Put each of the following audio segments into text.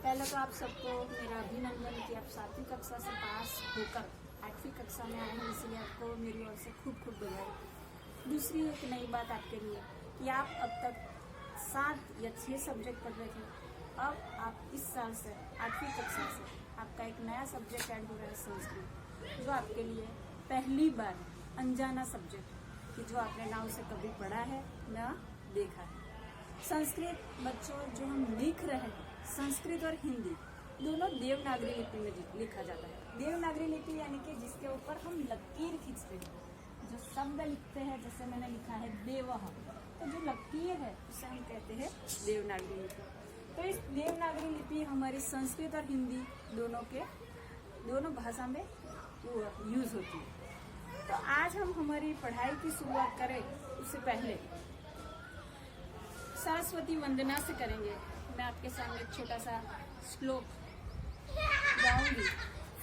पहले तो आप सबको मेरा अभिनंदन कि आप 7वीं कक्षा से पास होकर 8वीं कक्षा में आए हैं, इसलिए आपको मेरी ओर से खूब खूब बधाई। दूसरी एक नई बात आपके लिए कि आप अब तक 7 या 6 सब्जेक्ट पढ़ रहे थे, अब आप इस साल से 8वीं कक्षा से आपका एक नया सब्जेक्ट ऐड हो रहा है संस्कृत, जो आपके लिए पहली बार अनजाना सब्जेक्ट कि जो आपने ना उसे कभी पढ़ा है ना देखा है। संस्कृत बच्चों जो हम लिख रहे हैं, संस्कृत और हिंदी दोनों देवनागरी लिपि में लिखा जाता है। देवनागरी लिपि यानी कि जिसके ऊपर हम लकीर खींचते हैं, जो शब्द लिखते हैं, जैसे मैंने लिखा है देवः, तो जो लकीर है उसे हम कहते हैं देवनागरी लिपि। तो इस देवनागरी लिपि हमारी संस्कृत और हिंदी दोनों भाषा में यूज होती है। तो आज हम हमारी पढ़ाई की शुरुआत करें उससे पहले सरस्वती वंदना से करेंगे। मैं आपके सामने एक छोटा सा श्लोक गाऊंगी,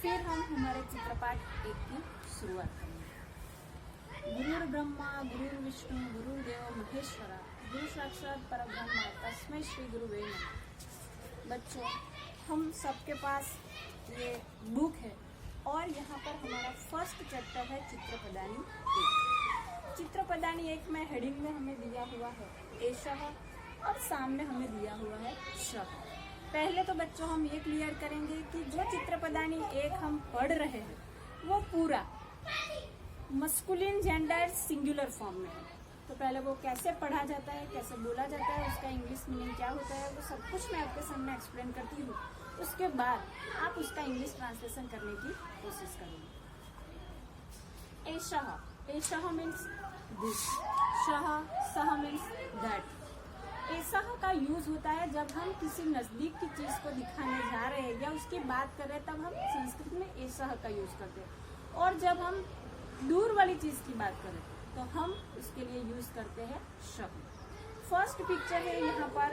फिर हम हमारे चित्रपाठ 1 की शुरुआत करेंगे। गुरुर् ब्रह्मा गुरुर्विष्णु गुरुर्देव महेश्वरा, गुरु साक्षात परब्रह्म तस्मै श्री गुरुवे नमः। बच्चों, हम सबके पास ये बुक है और यहाँ पर हमारा फर्स्ट चैप्टर है चित्रपदानी 1। चित्रपदानी 1 में हेडिंग में हमें दिया हुआ है एषः और सामने हमें दिया हुआ है शः। पहले तो बच्चों हम ये क्लियर करेंगे कि जो चित्रपदानी 1 हम पढ़ रहे हैं वो पूरा मस्कुलिन जेंडर सिंगुलर फॉर्म में है। तो पहले वो कैसे पढ़ा जाता है, कैसे बोला जाता है, उसका इंग्लिश मीनिंग क्या होता है, वो सब कुछ मैं आपके सामने एक्सप्लेन करती हूँ। उसके बाद आप उसका इंग्लिश ट्रांसलेशन करने की कोशिश करेंगे। एषः, एषः मीन्स दिस, शः, सः मीन्स दैट। एषः का यूज होता है जब हम किसी नजदीक की चीज को दिखाने जा रहे हैं या उसकी बात कर रहे हैं, तब हम संस्कृत में एषः का यूज करते हैं। और जब हम दूर वाली चीज की बात करें तो हम उसके लिए यूज करते हैं शः। फर्स्ट पिक्चर है यहाँ पर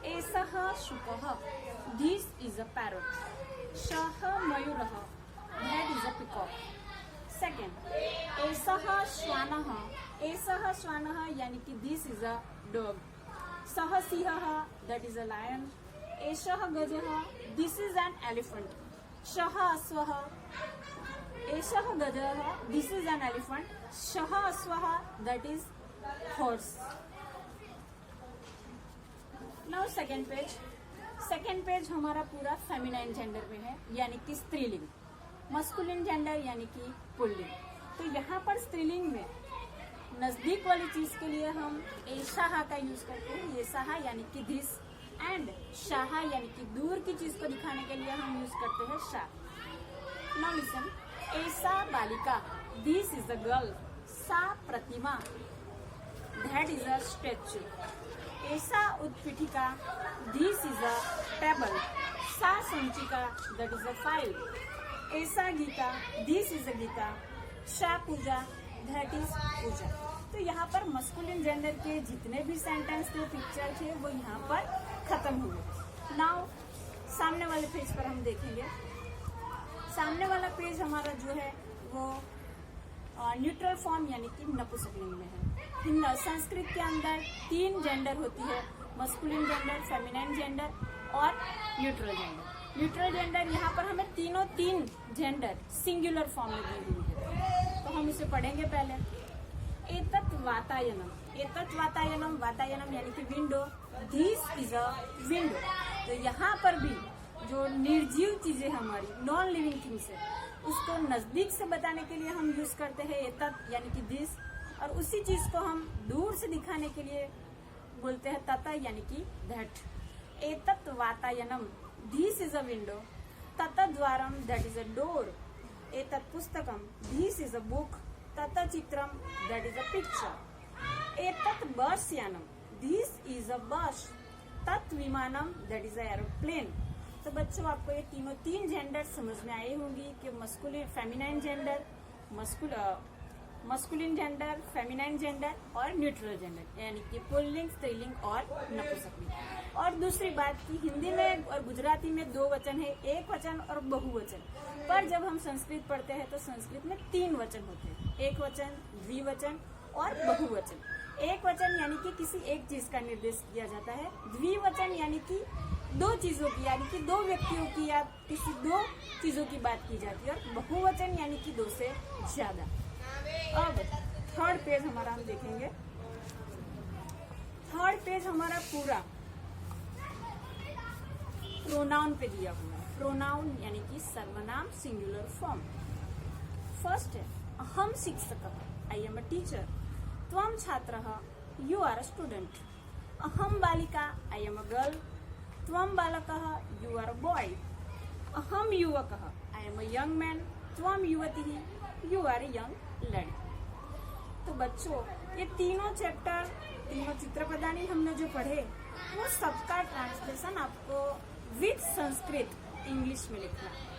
एषः शुकः, दिस इज अ पैरट। शः मयूरः, that is a peacock. Second, एषः श्वानः, एषः श्वानः यानी कि दिस इज अ डॉग। सः सिंहः, दैट इज अ लायन। एषः गजः, दिस इज एन एलिफेंट। शः अश्वः, एषः गजः, दिस इज एन एलिफेंट। शः अश्वः, that is horse. Now second page. Second page हमारा पूरा फेमिनाइन जेंडर में है, यानी कि स्त्रीलिंग। मस्कुलिन जेंडर यानी कि पुल्लिंग। तो यहाँ पर स्त्रीलिंग में नजदीक वाली चीज के लिए हम एषः का यूज करते हैं, एषः यानी कि दिस, एंड शः यानी कि दूर की चीज को दिखाने के लिए हम यूज करते हैं शः। नाउ लिसन, एषा बालिका, दिस इज अ गर्ल। सा प्रतिमा, दैट इज अ स्टैच्यू। एषा उत्पीठिका, दिस इज अ टेबल। सा संचिका, दैट इज अ फाइल। एषा Gita, this is a Gita. सा पूजा, दैट इज पूजा। तो यहाँ पर मस्कुलिन जेंडर के जितने भी सेंटेंस थे, पिक्चर थे, वो यहाँ पर खत्म हुए। नाउ सामने वाले पेज पर हम देखेंगे। सामने वाला पेज हमारा जो है वो न्यूट्रल फॉर्म यानी कि नपुंसकलिंग में है। संस्कृत के अंदर 3 जेंडर होती है, मस्कुलिन जेंडर, फेमिनाइन जेंडर और न्यूट्रल जेंडर। न्यूट्रल जेंडर यहाँ पर हमें तीनों 3 जेंडर सिंगुलर फॉर्म में दी हुई है, तो हम इसे पढ़ेंगे पहले। एतत् वातायनम, एतत् वातायनम, वातायनम यानी कि window. This is a window. तो यहाँ पर भी जो निर्जीव चीजें हमारी नॉन लिविंग थिंग्स है, उसको नजदीक से बताने के लिए हम यूज करते हैं एतत् यानी कि दिस, और उसी चीज को हम दूर से दिखाने के लिए बोलते हैं तत यानी कि दैट। एतत् वातायनम, दिस इज अ विंडो। तत Dwaram, that is a door. एतत् पुस्तकम, दिस इज अ बुक। तत चित्रम, दैट इज अ पिक्चर। एतत् बस यानम, दिस इज अ बस। तत् विमानम, दैट इज अ एरोप्लेन। तो बच्चों, आपको ये तीनों 3 जेंडर समझ में आई होंगी कि masculine, feminine gender, masculine gender, feminine gender और न्यूट्रल जेंडर यानी कि पुल्लिंग, स्त्रीलिंग और नपुंसकलिंग। और दूसरी बात कि हिंदी में और गुजराती में 2 वचन है, एक वचन और बहुवचन। पर जब हम संस्कृत पढ़ते हैं तो संस्कृत में 3 वचन होते हैं, एक वचन, द्विवचन और बहुवचन। एक वचन यानी कि किसी एक चीज का निर्देश किया जाता है, द्विवचन यानी कि दो चीजों की यानी कि दो व्यक्तियों की या किसी दो चीजों की बात की जाती है, और बहुवचन यानी कि दो से ज्यादा। अब थर्ड पेज हमारा हम देखेंगे। थर्ड पेज हमारा पूरा प्रोनाउन पे दिया हुआ है। प्रोनाउन यानी कि सर्वनाम सिंगुलर फॉर्म। फर्स्ट है अहम शिक्षकः, आई एम अ टीचर। त्वं छात्रः, यू आर अ स्टूडेंट। अहम बालिका, आई एम अ गर्ल। त्वं बालकः, यू आर अ बॉय। अहम युवकः, I am a young man. त्वं युवतिः, you are a young lady. तो बच्चों ये तीनों चैप्टर, तीनों चित्रपदानी हमने जो पढ़े वो सबका ट्रांसलेशन आपको विद संस्कृत इंग्लिश में लिखना है।